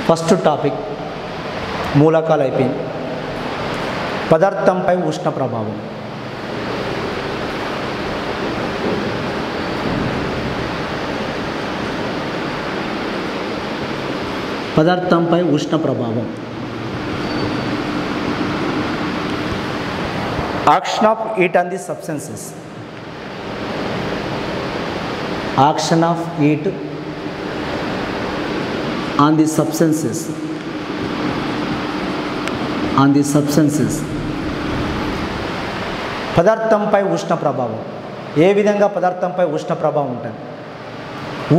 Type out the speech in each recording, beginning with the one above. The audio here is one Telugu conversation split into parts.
ఫస్ట్ టాపిక్ మూలకాలు అయిపోయింది. పదార్థంపై ఉష్ణ ప్రభావం. పదార్థంపై ఉష్ణ ప్రభావం. Action of heat on the substances. Action of heat on the substances, on the substances. పదార్థంపై ఉష్ణ ప్రభావం. ఏ విధంగా పదార్థంపై ఉష్ణ ప్రభావం ఉంటుంది?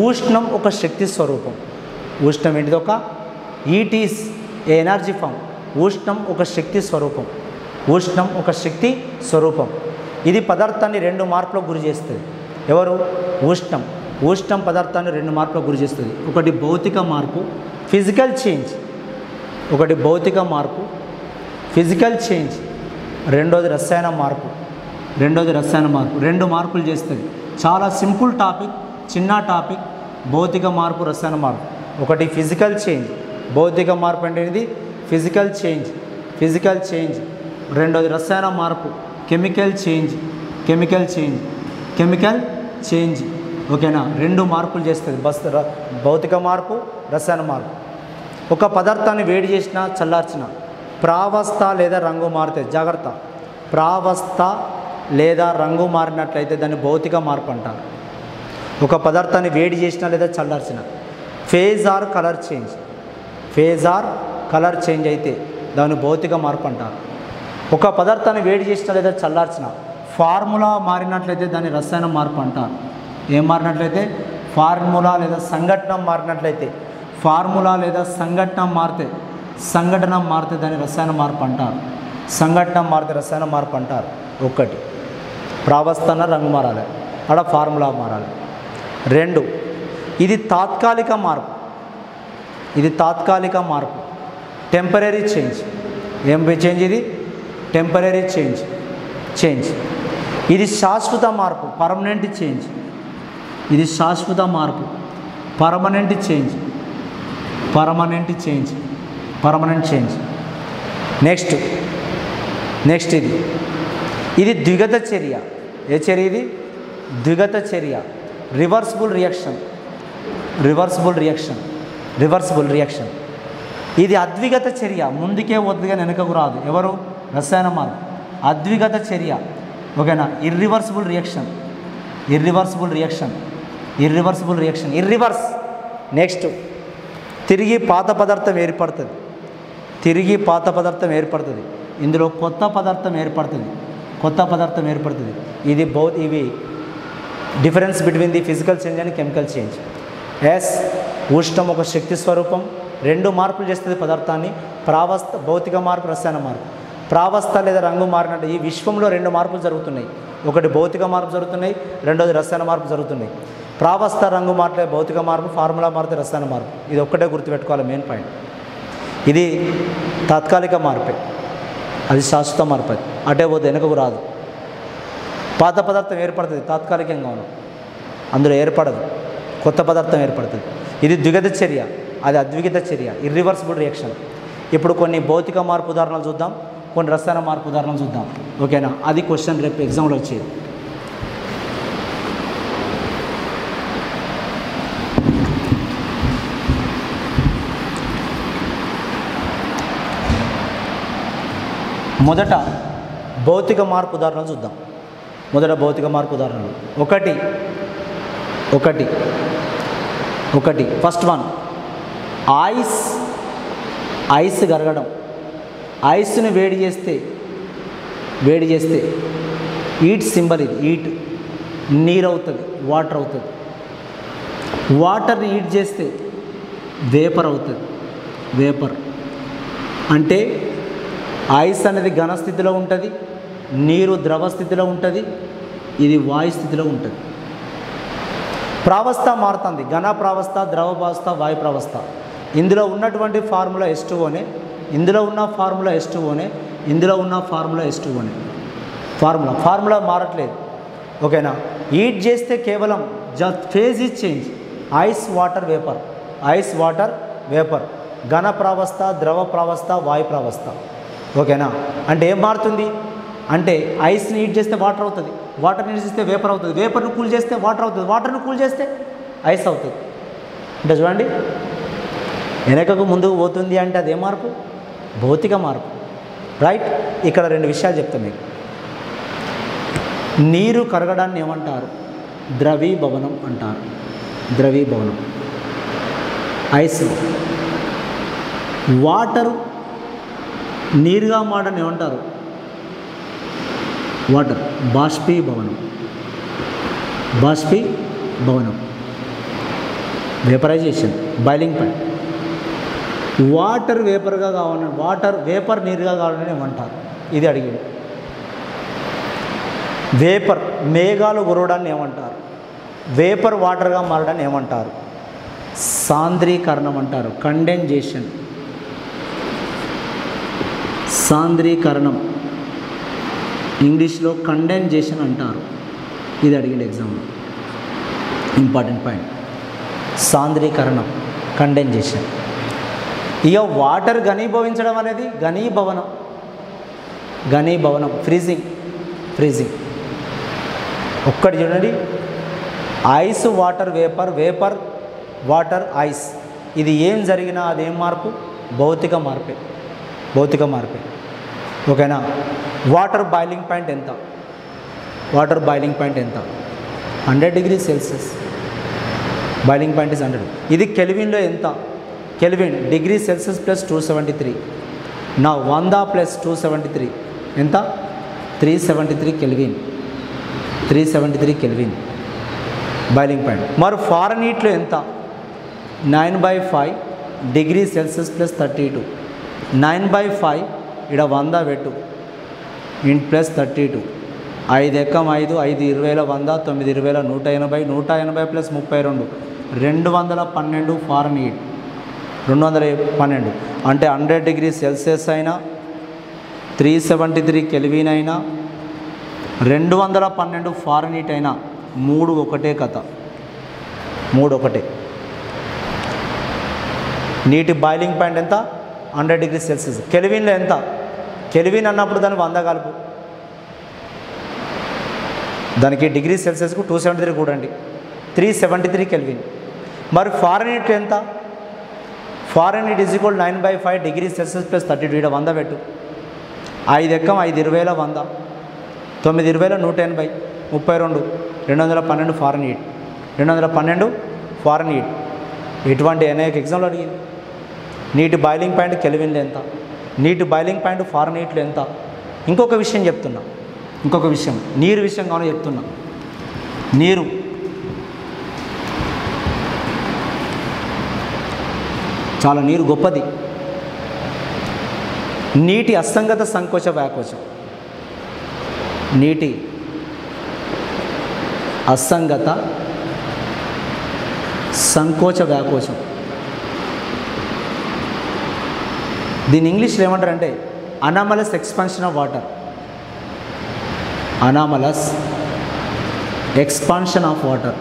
ఉష్ణం ఒక శక్తి స్వరూపం. ఉష్ణం ఏంటిది? ఒక heat is a energy form. ఉష్ణం ఒక శక్తి స్వరూపం. ఉష్ణం ఒక శక్తి స్వరూపం. ఇది పదార్థాన్ని రెండు మార్పులకు గురి చేస్తుంది. ఎవరు? ఉష్ణం. ఉష్ణం పదార్థాన్ని రెండు మార్పులకు గురి చేస్తుంది. ఒకటి భౌతిక మార్పు, ఫిజికల్ చేంజ్. ఒకటి భౌతిక మార్పు, ఫిజికల్ చేంజ్. రెండోది రసాయన మార్పు. రెండు మార్పులు చేస్తుంది. చాలా సింపుల్ టాపిక్, చిన్న టాపిక్. భౌతిక మార్పు, రసాయన మార్పు. ఒకటి ఫిజికల్ చేంజ్. భౌతిక మార్పు అంటే ఇది ఫిజికల్ చేంజ్. రెండోది రసాయన మార్పు, కెమికల్ చేంజ్. ఓకేనా? రెండు మార్పులు చేస్తుంది. భౌతిక మార్పు, రసాయన మార్పు. ఒక పదార్థాన్ని వేడి చేసినా చల్లార్చిన ప్రావస్థ లేదా రంగు మారితే, జాగ్రత్త, ప్రావస్థ లేదా రంగు మారినట్లయితే దాన్ని భౌతిక మార్పు అంటారు. ఒక పదార్థాన్ని వేడి చేసినా లేదా చల్లార్చిన ఫేజ్ ఆర్ కలర్ చేంజ్ అయితే దాన్ని భౌతిక మార్పు అంటారు. ఒక పదార్థాన్ని వేడి చేసినా లేదా చల్లార్చిన ఫార్ములా మారినట్లయితే దాన్ని రసాయన మార్పు అంటారు. ఏం మారినట్లయితే? ఫార్ములా లేదా సంఘటన మారినట్లయితే, ఫార్ములా లేదా సంఘటన మారితే దాన్ని రసాయన మార్పు అంటారు. సంఘటన మారితే రసాయన మార్పు అంటారు. ఒకటి ప్రావస్థన రంగు మారాలి, అక్కడ ఫార్ములా మారాలి. రెండు, ఇది తాత్కాలిక మార్పు. Temporary change. ఏం చేంజ్? ఇది టెంపరీ చేంజ్. ఇది శాశ్వత మార్పు, పర్మనెంట్ చేంజ్. ఇది శాశ్వత మార్పు, పర్మనెంట్ చేంజ్. నెక్స్ట్ ఇది ద్విగత చర్య. ఏ చర్య ఇది? ద్విగత చర్య. Reversible reaction. ఇది అద్విగత చర్య. ముందుకే వద్దుగా వెనకకు రాదు. ఎవరు? రసాయన మార్పు. అద్విగత చర్య. ఓకేనా? Irreversible reaction. నెక్స్ట్, తిరిగి పాత పదార్థం ఏర్పడుతుంది. ఇందులో కొత్త పదార్థం ఏర్పడుతుంది. ఇవి difference between the physical change and chemical change. ఉష్ణం ఒక శక్తి స్వరూపం. రెండు మార్పులు చేస్తుంది పదార్థాన్ని. ప్రావస్థ, భౌతిక మార్పు, రసాయన మార్పు. ప్రావస్థ లేదా రంగు మారినట్టు ఈ విశ్వంలో రెండు మార్పులు జరుగుతున్నాయి. ఒకటి భౌతిక మార్పు జరుగుతున్నాయి, రెండోది రసాయన మార్పు జరుగుతున్నాయి. ప్రావస్థ రంగు మారితే భౌతిక మార్పు, ఫార్ములా మారితే రసాయన మార్పు. ఇది ఒక్కటే గుర్తుపెట్టుకోవాలి, మెయిన్ పాయింట్. ఇది తాత్కాలిక మార్పే, అది శాశ్వత మార్పు. అటే పోతే వెనుకకు రాదు. పాత పదార్థం ఏర్పడుతుంది తాత్కాలికంగా, అందులో ఏర్పడదు. కొత్త పదార్థం ఏర్పడుతుంది. ఇది ద్విగత చర్య, అది అద్విగత చర్య, ఇర్రివర్సిబుల్ రియాక్షన్. ఇప్పుడు కొన్ని భౌతిక మార్పు ఉదాహరణలు చూద్దాం, కొన్ని రసాయన మార్పు ఉదాహరణలు చూద్దాం. ఓకేనా? అది క్వశ్చన్ రేపు ఎగ్జామ్లో వచ్చేది. మొదట భౌతిక మార్పు ఉదాహరణలు చూద్దాం. ఒకటి ఫస్ట్ వన్, ఐస్ కరగడం. ఐస్ని వేడి చేస్తే హీట్ సింబల్. ఇది హీట్. నీరు అవుతుంది, వాటర్ అవుతుంది. వాటర్ని హీట్ చేస్తే వేపర్ అవుతుంది. అంటే ఐస్ అనేది ఘన స్థితిలో ఉంటుంది, నీరు ద్రవ స్థితిలో ఉంటుంది, ఇది వాయు స్థితిలో ఉంటుంది. ప్రావస్థ మారుతుంది. ఘన ప్రావస్థ, ద్రవ ప్రావస్థ, వాయు ప్రావస్థ. ఇందులో ఉన్నటువంటి ఫార్ములా H2O. ఇందులో ఉన్న ఫార్ములా H2O. ఫార్ములా మారట్లేదు. ఓకేనా? హీట్ చేస్తే కేవలం phase is change. Ice water vapour. ఘన ప్రావస్థ, ద్రవ ప్రావస్థ, వాయు ప్రావస్థ. ఓకేనా? అంటే ఏం మారుతుంది అంటే ఐస్ని హీట్ చేస్తే వాటర్ అవుతుంది, వాటర్ని హీట్ చేస్తే వేపర్ అవుతుంది, వేపర్ను కూల్ చేస్తే వాటర్ అవుతుంది, వాటర్ను కూల్ చేస్తే ఐస్ అవుతుంది. అంటే చూడండి, వెనకకు ముందుకు పోతుంది అంటే అదే మార్పు, భౌతిక మార్పు. రైట్? ఇక్కడ రెండు విషయాలు చెప్తాను మీకు. నీరు కరగడాన్ని ఏమంటారు? ద్రవీభవనం అంటారు. ద్రవీభవనం. ఐస్. వాటర్ నీరుగా మారడాన్ని ఏమంటారు? వాటర్ బాష్పీభవనం. బాష్పీభవనం, వేపరైజేషన్, బాయిలింగ్ పాయింట్. వాటర్ వేపర్గా కావాలని, వేపర్ నీరుగా కావాలని ఏమంటారు? ఇది అడిగాడు. వేపర్ మేఘాలు కురవడాన్ని ఏమంటారు? వేపర్ వాటర్గా మారడాన్ని ఏమంటారు? సాంద్రీకరణం అంటారు. కండెన్జేషన్, సాంద్రీకరణం, ఇంగ్లీష్లో కండెన్జేషన్ అంటారు. ఇది అడిగింది ఎగ్జామ్లో, ఇంపార్టెంట్ పాయింట్. సాంద్రీకరణం, కండెన్జేషన్. ఇక వాటర్ ఘనీభవించడం అనేది ఘనీభవనం, ఫ్రీజింగ్. ఒక్కటి చూడండి, ice, water, vapour, water, ice. ఇది ఏం జరిగినా అదేం మార్పు? భౌతిక మార్పే. ఓకేనా? వాటర్ బాయిలింగ్ పాయింట్ ఎంత? 100 degrees Celsius. Boiling point is 100. ఇది కెల్విన్లో ఎంత? Kelvin degree Celsius plus 273. నా 100 ప్లస్ 273 ఎంత? 373 కెల్విన్. 373 kelvin boiling point. మరి ఫారెన్హీట్లో ఎంత? 9/5 డిగ్రీ సెల్సియస్ ప్లస్ 32. 9/5 ఇక్కడ 100 పెట్టు, ఇంట్ ప్లస్ 32. 5 ఎక్కం 5, 5 20 100, 9 20 180, 180 plus 32 212 Fahrenheit. 212 అంటే 100 డిగ్రీ సెల్సియస్ అయినా, 373 కెల్విన్ అయినా, 212 ఫారెన్హీట్ అయినా, 3 ఒకటే కథ. నీటి బాయిలింగ్ పాయింట్ ఎంత? 100 డిగ్రీ సెల్సియస్. కెల్విన్లో ఎంత? కెల్విన్ అన్నప్పుడు దాన్ని 100 కలుపు, దానికి డిగ్రీ సెల్సియస్కు 273 కూడండి, 373 కెల్విన్. మరి ఫారెన్హీట్ ఎంత? Fahrenheit is equal 9/5 degree Celsius plus 32. ఇక్కడ 100 పెట్టు, 5 ఎక్కం 5 20 100, 9 20 180, 32 212 ఫారెన్హీట్. 212 ఫారెన్హీట్. ఇటువంటి అనేక ఎగ్జామ్లు అడిగింది. నీటి బాయిలింగ్ పాయింట్ కెల్విన్లో ఎంత? నీటి బాయిలింగ్ పాయింట్ ఫారెన్హీట్లో ఎంత? ఇంకొక విషయం చెప్తున్నా, నీరు విషయం కావాలి చెప్తున్నా. నీరు చాలా నీరు గొప్పది. నీటి అసంగత సంకోచ వ్యాకోచం. నీటి అసంగత సంకోచ వ్యాకోచం. దీని ఇంగ్లీష్లో ఏమంటారంటే anomalous expansion of water. Anomalous expansion of water.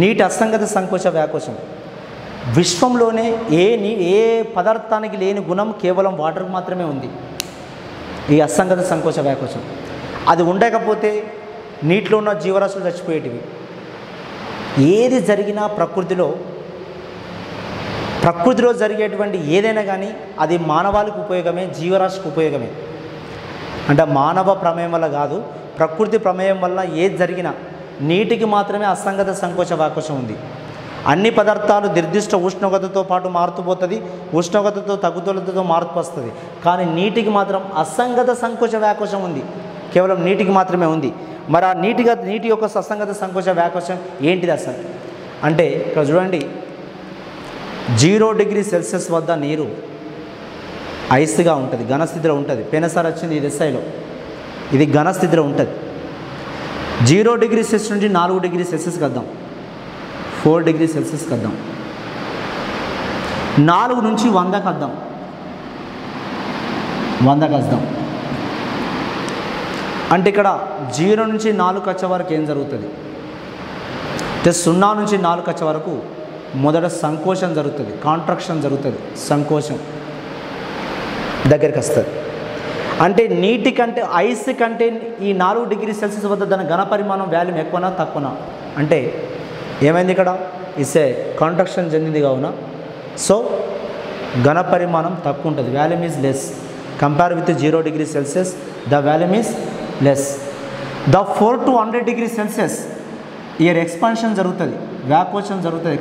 నీటి అసంగత సంకోచ వ్యాకోచం. విశ్వంలోనే ఏ పదార్థానికి లేని గుణం కేవలం వాటర్కి మాత్రమే ఉంది, ఈ అసంగత సంకోచ వ్యాకోచం. అది ఉండకపోతే నీటిలో ఉన్న జీవరాశులు చచ్చిపోయేటివి. ఏది జరిగినా ప్రకృతిలో జరిగేటువంటి ఏదైనా కానీ అది మానవాళికి ఉపయోగమే, జీవరాశికి ఉపయోగమే. అంటే మానవ ప్రమేయం వల్ల కాదు, ప్రకృతి ప్రమేయం వల్ల ఏది జరిగినా నీటికి మాత్రమే అసంగత సంకోచ వ్యాకోచం ఉంది. అన్ని పదార్థాలు నిర్దిష్ట ఉష్ణోగ్రతతో పాటు మారుతుపోతుంది, ఉష్ణోగ్రతతో తగ్గుదలతో మార్పు వస్తుంది. కానీ నీటికి మాత్రం అసంగత సంకోచ వ్యాకోచం ఉంది, కేవలం నీటికి మాత్రమే ఉంది. మరి ఆ నీటి యొక్క అసంగత సంకోచ వ్యాకోచం ఏంటిది అసలు అంటే ఇక్కడ చూడండి, 0 డిగ్రీ సెల్సియస్ వద్ద నీరు ఐస్గా ఉంటుంది, ఘనస్థితిలో ఉంటుంది. పెనసారి వచ్చింది ఇది ఎస్ఐలో, ఇది ఘనస్థితిలో ఉంటుంది. 0 డిగ్రీ సెల్సియస్ నుంచి 4 డిగ్రీ సెల్సియస్కి వద్దాం, 4 డిగ్రీ సెల్సియస్కి వద్దాం. 4 నుంచి 100కి వద్దాం, 100కి వద్దాం. అంటే ఇక్కడ 0 నుంచి 4 వచ్చే వరకు ఏం జరుగుతుంది? అంటే 0 నుంచి 4 వచ్చే వరకు మొదట సంకోచం జరుగుతుంది, కాంట్రాక్షన్ జరుగుతుంది, సంకోచం దగ్గరికి వస్తుంది. అంటే నీటి కంటే ఐస్ కంటే ఈ 4 డిగ్రీ సెల్సియస్ వద్ద దాని ఘన పరిమాణం వాల్యూమ్ ఎక్కువనా తక్కువనా అంటే ఏమైంది ఇక్కడ ఇసే కాంట్రాక్షన్ చెందింది కావున సో ఘన పరిమాణం తక్కువ ఉంటుంది, volume is less compare with 0 degree Celsius the volume is less. The 4 to 100 degree Celsius year expansion జరుగుతుంది, వ్యాకోచం జరుగుతుంది,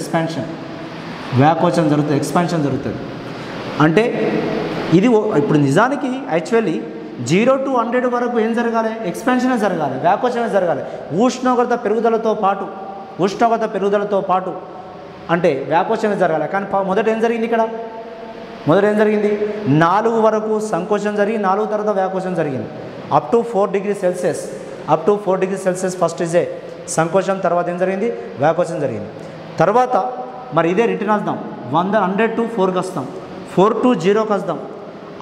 వ్యాకోచం జరుగుతుంది, ఎక్స్పాన్షన్ జరుగుతుంది. అంటే ఇది ఇప్పుడు నిజానికి యాక్చువల్లీ 0 to 100 వరకు ఏం జరగాలి, ఎక్స్పాన్షనే జరగాలి, వ్యాకోచమే జరగాలి. ఉష్ణోగ్రత పెరుగుదలతో పాటు అంటే వ్యాకోచమే జరగాలి. కానీ మొదట ఏం జరిగింది ఇక్కడ, మొదట ఏం జరిగింది 4 వరకు సంకోచం జరిగి 4 తర్వాత వ్యాకోచం జరిగింది. Up to 4 degree Celsius first ఇజే సంకోచం, తర్వాత ఏం జరిగింది వ్యాకోచం జరిగింది. తర్వాత మరి ఇదే రిటర్న్ వస్తాం 100 to 4కి వస్తాం, 4 to 0కి వస్తాం.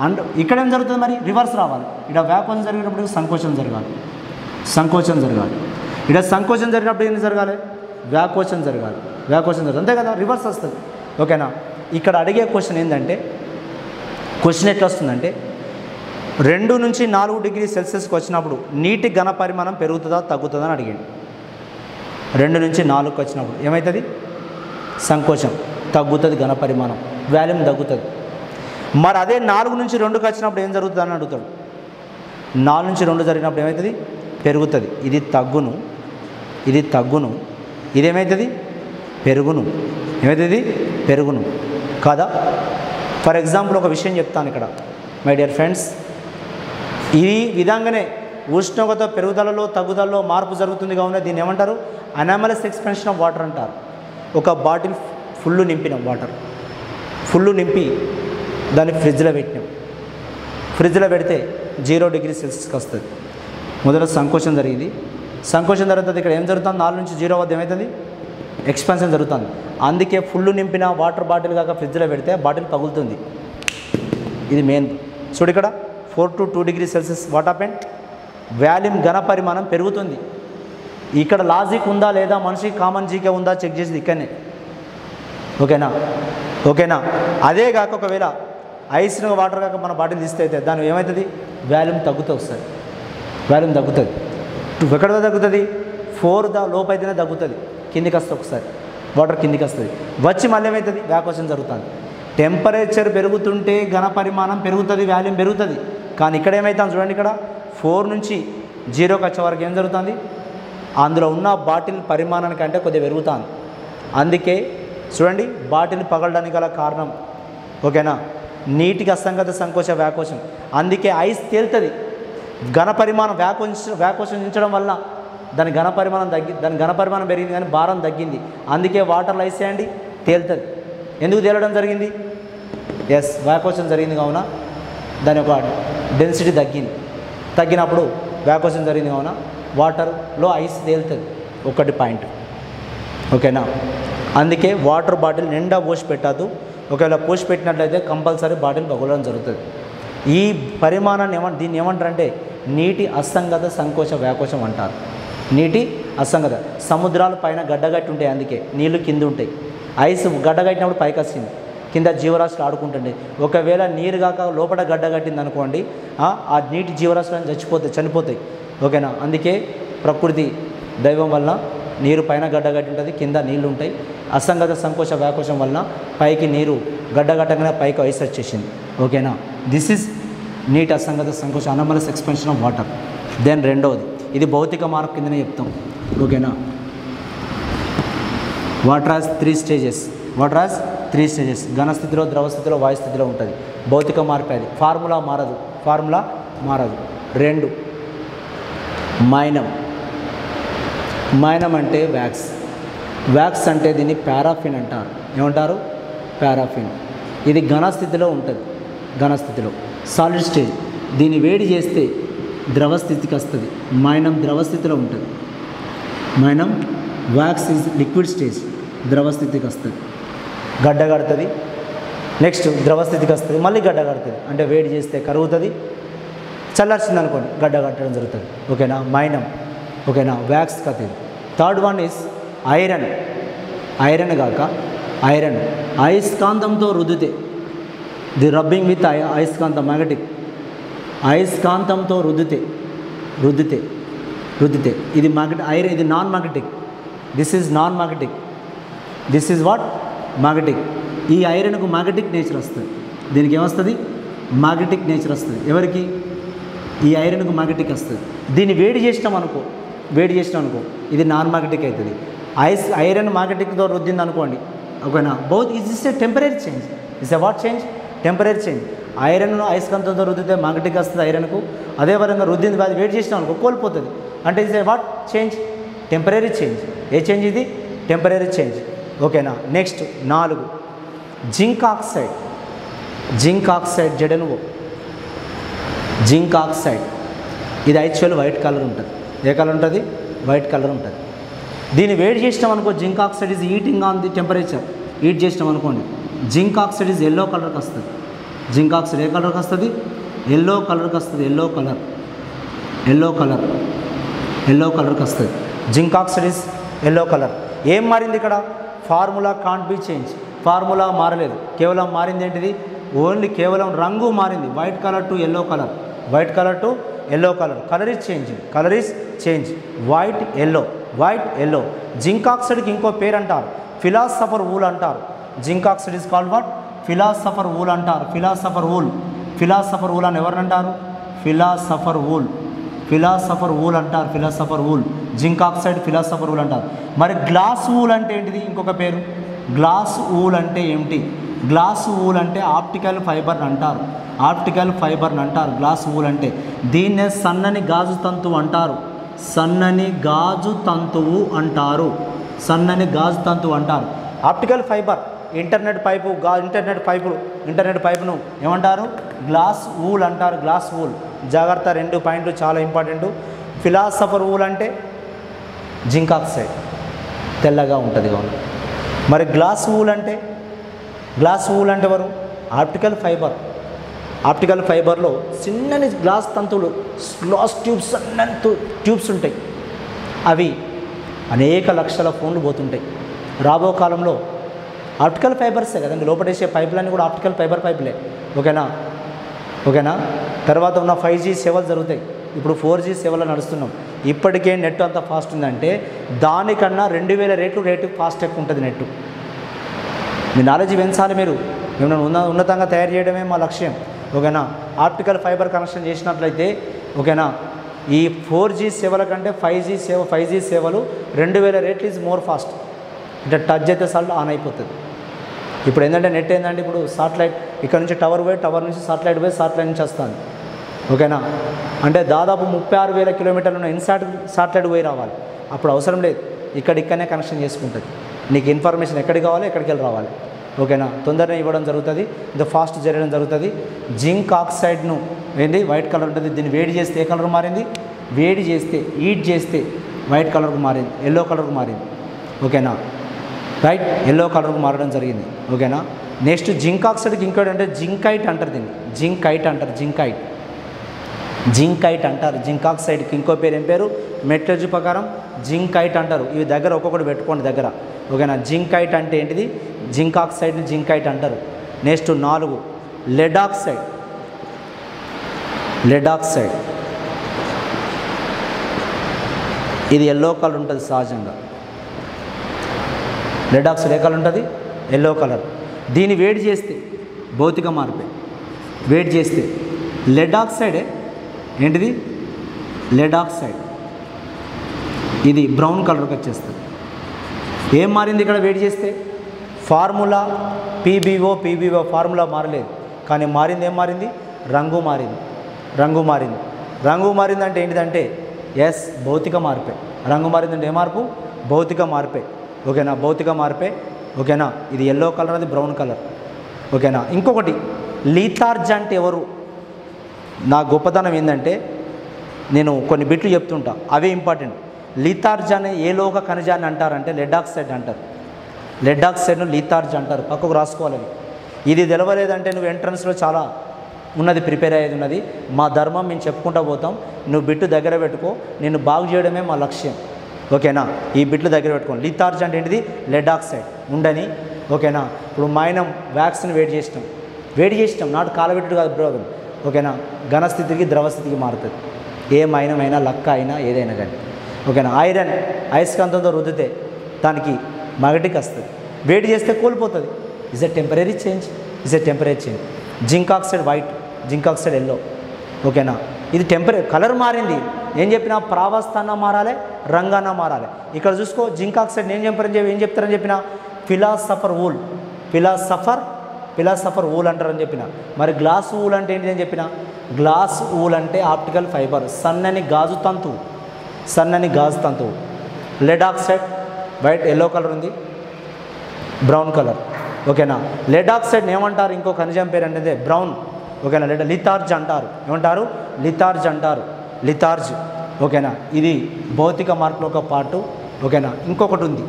అండ్ ఇక్కడ ఏం జరుగుతుంది మరి రివర్స్ రావాలి, ఇక్కడ వ్యాకోచం జరిగినప్పుడు సంకోచం జరగాలి, ఇక్కడ సంకోచం జరిగినప్పుడు ఏం జరగాలి, వ్యాకోచం జరగాలి, అంతే కదా, రివర్స్ వస్తుంది. ఓకేనా. ఇక్కడ అడిగే క్వశ్చన్ ఏంటంటే, క్వశ్చన్ ఎట్లా వస్తుందంటే 2 నుంచి 4 డిగ్రీ సెల్సియస్కి వచ్చినప్పుడు నీటి ఘన పరిమాణం పెరుగుతుందా తగ్గుతుందా అని అడిగాడు. 2 నుంచి 4కి వచ్చినప్పుడు ఏమవుతుంది, సంకోచం తగ్గుతుంది, ఘన పరిమాణం వాల్యూమ్ తగ్గుతుంది. మరి అదే 4 నుంచి 2కి వచ్చినప్పుడు ఏం జరుగుతుంది అని అడుగుతాడు. 4 నుంచి 2 జరిగినప్పుడు ఏమవుతుంది, పెరుగుతుంది. ఇది తగ్గును, ఇదేమవుతుంది పెరుగును, పెరుగును కాదా. ఫర్ ఎగ్జాంపుల్ ఒక విషయం చెప్తాను ఇక్కడ మై డియర్ ఫ్రెండ్స్. ఈ విధంగానే ఉష్ణోగ్రత పెరుగుదలలో తగ్గుదలలో మార్పు జరుగుతుంది కావున దీన్ని ఏమంటారు, అనామలస్ ఎక్స్పాన్షన్ ఆఫ్ వాటర్ అంటారు. ఒక బాటిల్ ఫుల్ నింపినాం, వాటర్ ఫుల్ నింపి దాన్ని ఫ్రిడ్జ్లో పెడితే 0 డిగ్రీ సెల్సియస్కి వస్తుంది. మొదట సంకోచం జరిగింది, సంకోచం జరుగుతుంది. ఇక్కడ ఏం జరుగుతుంది, 4 నుంచి 0 వద్ద ఏమవుతుంది, ఎక్స్పాన్షన్ జరుగుతుంది. అందుకే ఫుల్ నింపిన వాటర్ బాటిల్ కాక ఫ్రిడ్జ్లో పెడితే బాటిల్ పగులుతుంది. ఇది మెయిన్. చూడు ఇక్కడ 4 to 2 degree Celsius what happened, volume ఘన పరిమాణం పెరుగుతుంది. ఇక్కడ లాజిక్ ఉందా లేదా, మనిషికి కామన్ జీకే ఉందా చెక్ చేసేది ఇక్కడనే. ఓకేనా. అదే కాక ఒకవేళ ఐస్ వాటర్ కాక మన బాటిల్ తీస్తే అయితే దాని ఏమవుతుంది, వాల్యూమ్ తగ్గుతుంది, ఒకసారి వాల్యూమ్ తగ్గుతుంది. ఎక్కడ తగ్గుతుంది, 4 లోపు అయితేనే తగ్గుతుంది, కిందికి వస్తుంది, ఒకసారి వాటర్ కిందికి వస్తుంది, వచ్చి మళ్ళీ ఏమవుతుంది, వ్యాకోచం జరుగుతుంది. టెంపరేచర్ పెరుగుతుంటే ఘన పరిమాణం పెరుగుతుంది, వాల్యూమ్ పెరుగుతుంది. కానీ ఇక్కడ ఏమవుతుంది చూడండి, ఇక్కడ 4 నుంచి 0కి వచ్చే వరకు ఏం జరుగుతుంది, అందులో ఉన్న బాటిల్ పరిమాణానికంటే కొద్దిగా పెరుగుతుంది. అందుకే చూడండి బాటిల్ పగలడానికి గల కారణం ఓకేనా, నీటికి అసంగత సంకోచ వ్యాకోచం. అందుకే ఐస్ తేలుతుంది, ఘన పరిమాణం వ్యాకోచించడం వల్ల దాని ఘన పరిమాణం పెరిగింది కానీ భారం తగ్గింది. అందుకే వాటర్లో ఐస్ వేయండి తేలుతుంది. ఎందుకు తేలడం జరిగింది, ఎస్ వ్యాకోచం జరిగింది కావున దాని యొక్క డెన్సిటీ తగ్గినప్పుడు వ్యాకోచం జరిగింది కావున వాటర్లో ఐస్ తేలుతుంది. ఒకటి పాయింట్ ఓకేనా. అందుకే వాటర్ బాటిల్ నిండా పోసి పెట్టద్దు, ఒకవేళ పోసి పెట్టినట్లయితే కంపల్సరీ బాటిల్ పగలడం జరుగుతుంది. ఈ పరిమాణాన్ని దీన్ని ఏమంటారంటే నీటి అసంగత సంకోచ వ్యాకోచం అంటారు. నీటి అసంగత, సముద్రాల పైన గడ్డగట్టి ఉంటాయి, అందుకే నీళ్లు కింద ఉంటాయి. ఐస్ గడ్డగట్టినప్పుడు పైకి వచ్చింది, కింద జీవరాశులు ఆడుకుంటుండే. ఒకవేళ నీరు కాక లోపల గడ్డగట్టింది అనుకోండి, ఆ నీటి జీవరాశులను చనిపోతాయి ఓకేనా. అందుకే ప్రకృతి దైవం వలన నీరు పైన గడ్డగట్టి ఉంటుంది, కింద నీళ్ళు ఉంటాయి. అసంగత సంకోచ వ్యాకోచం వలన పైకి నీరు గడ్డగట్టగానే పైకి ఐస్ వచ్చేసింది ఓకేనా. దిస్ ఈజ్ నీటి అసంగత సంకోచ anomalous expansion of water. Then రెండవది, ఇది భౌతిక మార్పు కిందనే చెప్తాం ఓకేనా. వాటర్ హాజ్ 3 స్టేజెస్, ఘన స్థితిలో, ద్రవ స్థితిలో, వాయు స్థితిలో ఉంటుంది. భౌతిక మార్పు అది, ఫార్ములా మారదు. 2 మైనం అంటే వ్యాక్స్ అంటే దీన్ని పారాఫిన్ అంటారు. ఏమంటారు, పారాఫిన్. ఇది ఘన స్థితిలో ఉంటుంది, సాలిడ్ స్టేజ్. దీన్ని వేడి చేస్తే ద్రవ స్థితికి వస్తుంది. మైనం ద్రవ స్థితిలో ఉంటుంది, వ్యాక్స్ ఈజ్ లిక్విడ్ స్టేజ్, ద్రవ స్థితికి వస్తుంది, గడ్డ కడుతుంది. నెక్స్ట్ ద్రవ స్థితికి వస్తుంది, మళ్ళీ గడ్డ కడుతుంది. అంటే వేడి చేస్తే కరుగుతుంది, చల్లార్చింది అనుకోండి గడ్డ కట్టడం జరుగుతుంది ఓకేనా. మైనం ఓకేనా, వ్యాక్స్ కథ. 3rd వన్ ఈజ్ ఐరన్ కాక ఐరన్ అయస్కాంతంతో రుద్దితే, ది రబ్బింగ్ విత్ అయస్కాంతం మ్యాగ్నెటిక్, అయస్కాంతంతో రుద్దితే ఇది ఐరన్, ఇది non magnetic, this is non magnetic, this is what magnetic. ఈ ఐరన్కు మ్యాగ్నెటిక్ నేచర్ వస్తుంది. దీనికి ఏమొస్తుంది? మ్యాగ్నెటిక్ నేచర్ వస్తుంది. ఎవరికి? ఈ ఐరన్కు మ్యాగ్నెటిక్ వస్తుంది. దీన్ని వేడి చేసినాం అనుకో ఇది నాన్ మ్యాగ్నెటిక్ అవుతుంది. ఐరన్ మ్యాగ్నెటిక్తో రుద్దింది అనుకోండి, ఓకేనా, both is a temporary change. Is a what change? Temporary change. ఐరన్ను అయస్కాంతంతో రుద్దితే మ్యాగ్నెటిక్ వస్తుంది ఐరన్కు, అదే విధంగా రుద్దింది అది వేడి చేసినాం అనుకో కోల్పోతుంది. అంటే is a what change? Temporary change. ఏ చేంజ్ ఇది? Temporary change. ఓకేనా. Next 4 zinc oxide. ZnO, zinc oxide. ఇది యాక్చువల్ వైట్ కలర్ ఉంటుంది. ఏ కలర్ ఉంటుంది? వైట్ కలర్ ఉంటుంది. దీన్ని వేడి చేసినాం అనుకో, zinc oxide is heating on the temperature. Heat చేసినాం అనుకోండి, జింక్ ఆక్సైడ్ ఈజ్ ఎల్లో కలర్కి వస్తుంది. జింక్ ఆక్సైడ్ ఏ కలర్కి వస్తుంది? ఎల్లో కలర్కి వస్తుంది. ఎల్లో కలర్కి వస్తుంది. Zinc oxide is yellow colour. ఏం మారింది ఇక్కడ? Formula can't be change. Formula మారలేదు, కేవలం మారింది ఏంటిది? ఓన్లీ కేవలం రంగు మారింది. White colour to yellow colour, white colour to yellow colour. Colour is change. White yellow. Zinc ఆక్సైడ్కి ఇంకో పేరు అంటారు, ఫిలాసఫర్ వూల్ అంటారు. Zinc oxide is called what? Philosopher wool అంటారు. ఫిలాసఫర్ వూల్ అని ఎవరిని అంటారు? ఫిలాసఫర్ వూల్ అంటారు. జింక్ ఆక్సైడ్ ఫిలాసఫర్ వూల్ అంటారు. మరి గ్లాస్ వూల్ అంటే ఏంటిది? ఇంకొక పేరు. గ్లాస్ వూల్ అంటే ఏమిటి? గ్లాస్ వూల్ అంటే ఆప్టికల్ ఫైబర్ని అంటారు. గ్లాస్ వూల్ అంటే దీన్నే సన్నని గాజు తంతువు అంటారు. ఆప్టికల్ ఫైబర్, ఇంటర్నెట్ పైపును ఏమంటారు? గ్లాస్ వూల్ అంటారు. జాగ్రత్త, 2 పాయింట్లు చాలా ఇంపార్టెంట్. ఫిలాసఫర్ వూల్ అంటే జింక్ ఆక్సైడ్ తెల్లగా ఉంటుంది కావాలి. మరి గ్లాస్ వూల్ అంటే ఎవరు? ఆప్టికల్ ఫైబర్లో చిన్నని గ్లాస్ తంతువులు, గ్లాస్ ట్యూబ్స్, సన్నని ట్యూబ్స్ ఉంటాయి. అవి అనేక లక్షల ఫోన్లు పోతుంటాయి. రాబో కాలంలో ఆప్టికల్ ఫైబర్సే కదండి, లోపడేసే పైపులన్నీ కూడా ఆప్టికల్ ఫైబర్ పైపులే. ఓకేనా. తర్వాత ఉన్న 5G సేవలు జరుగుతాయి. ఇప్పుడు 4G సేవలు నడుస్తున్నాం. ఇప్పటికే నెట్ అంత ఫాస్ట్ ఉందంటే దానికన్నా 2000 రేట్లు ఫాస్ట్ ఎక్కువ ఉంటుంది నెట్. మీ నాలెడ్జ్ పెంచాలి. మీరు మిమ్మల్ని ఉన్నతంగా తయారు చేయడమే మా లక్ష్యం. ఓకేనా. ఆప్టికల్ ఫైబర్ కనెక్షన్ చేసినట్లయితే, ఓకేనా, ఈ 4G సేవల కంటే 5G సేవలు 2000 రేట్లు ఈజ్ మోర్ ఫాస్ట్. అంటే టచ్ అయితే సార్లు ఆన్ అయిపోతుంది. ఇప్పుడు ఏంటంటే నెట్ ఏంటంటే ఇప్పుడు సాటిలైట్ ఇక్కడ నుంచి టవర్ నుంచి సాటిలైట్ నుంచి వస్తుంది. ఓకేనా. అంటే దాదాపు 36,000 కిలోమీటర్లు ఉన్న సాటిలైట్ పోయి రావాలి. అప్పుడు అవసరం లేదు, ఇక్కడనే కనెక్షన్ చేసుకుంటుంది. నీకు ఇన్ఫర్మేషన్ ఎక్కడికి కావాలి, ఎక్కడికి వెళ్ళి రావాలి. ఓకేనా. తొందరగా ఇవ్వడం జరుగుతుంది, ఇది ఫాస్ట్ జరగడం జరుగుతుంది. జింక్ ఆక్సైడ్ను ఏంటి? వైట్ కలర్ ఉంటుంది. దీన్ని వేడి చేస్తే ఏ కలర్ మారింది? హీట్ చేస్తే వైట్ కలర్కు మారింది, ఎల్లో కలర్కు మారింది. ఓకేనా. రైట్, ఎల్లో కలర్కు మారడం జరిగింది. ఓకేనా. నెక్స్ట్ జింక్ ఆక్సైడ్కి ఇంకోటి అంటే జింకైట్ అంటారు. దీన్ని జింకైట్ అంటారు. జింక్ ఆక్సైడ్కి ఇంకో పేరు ఏం పేరు? మెటలర్జీ ప్రకారం జింకైట్ అంటారు. ఇవి దగ్గర ఒక్కొక్కటి పెట్టుకోండి దగ్గర. ఓకేనా. జింకైట్ అంటే ఏంటిది? జింక్ ఆక్సైడ్ని జింకైట్ అంటారు. Next 4 lead oxide. ఇది ఎల్లో కలర్ ఉంటుంది సహజంగా. లెడ్ ఆక్సైడ్ ఏ కలర్ ఉంటుంది? Yellow colour. దీన్ని వేడి చేస్తే భౌతిక మార్పే. వేడి చేస్తే లెడ్ ఆక్సైడే ఏంటిది? లెడ్ ఆక్సైడ్ ఇది బ్రౌన్ కలర్కి వచ్చేస్తుంది. ఏం మారింది ఇక్కడ వేడి చేస్తే? ఫార్ములా PbO ఫార్ములా మారలేదు, కానీ మారింది ఏం మారింది? రంగు మారింది అంటే ఏంటిదంటే ఎస్ భౌతిక మార్పే. రంగు మారిందంటే ఏ మార్పు? భౌతిక మార్పే. ఓకేనా. భౌతిక మార్పే. ఓకేనా. ఇది ఎల్లో కలర్, అది బ్రౌన్ కలర్. ఓకేనా. ఇంకొకటి లీథార్జ్ అంటే ఎవరు? నా గొప్పతనం ఏంటంటే నేను కొన్ని బిట్లు చెప్తుంటా, అవే ఇంపార్టెంట్. లీథార్జ్ అనే ఏ లోహ ఖనిజాన్ని అంటారంటే లెడ్ ఆక్సైడ్ అంటారు. లెడ్ ఆక్సైడ్ను లీథార్జ్ అంటారు. పక్కకు రాసుకోవాలి. ఇది తెలవలేదంటే నువ్వు ఎంట్రన్స్లో చాలా ఉన్నది ప్రిపేర్ అయ్యేది ఉన్నది. మా ధర్మం మేము చెప్పుకుంటూ పోతాం. నువ్వు బిట్టు దగ్గర పెట్టుకో, నిన్ను బాగు చేయడమే మా లక్ష్యం. ఓకేనా, ఈ బిట్లు దగ్గర పెట్టుకోండి. లిథార్జ్ అంటే ఏంటిది, లెడ్ ఆక్సైడ్ ఉండని. ఓకేనా, ఇప్పుడు మైనం వ్యాక్స్ని వేడి చేసినాం నాటు కాలబెట్టుడు కాదు బ్రో. ఓకేనా, ఘనస్థితికి ద్రవస్థితికి మారుతుంది. ఏ మైనం అయినా లక్క అయినా ఏదైనా కానీ. ఓకేనా, ఐరన్ అయస్కాంతంతో రుద్దితే దానికి మగటికి వస్తుంది, వేడి చేస్తే కోల్పోతుంది. Is a temporary change. Zinc oxide white, zinc oxide yellow. ఓకేనా, ఇది కలర్ మారింది. ఏం చెప్పినా ప్రావస్థాన మారాలి, రంగాన మారాలి. ఇక్కడ చూసుకో జింక్ ఆక్సైడ్ ఏం చెప్తారని చెప్పిన ఫిలాసఫర్ ఊల్ అంటారని చెప్పిన. మరి గ్లాస్ ఊల్ అంటే ఏంటి అని చెప్పిన, గ్లాస్ ఊల్ అంటే ఆప్టికల్ ఫైబర్, సన్నని గాజు తంతువు. Lead oxide white, yellow colour ఉంది, బ్రౌన్ కలర్. ఓకేనా, లెడ్ ఆక్సైడ్ ఏమంటారు, ఇంకో ఖనిజం పేరు అనేది బ్రౌన్. ఓకేనా, లిథార్జ్ అంటారు. ఏమంటారు, లిథార్జ్. ఓకేనా, ఇది భౌతిక మార్పులో ఒక పార్టు. ఓకేనా, ఇంకొకటి ఉంది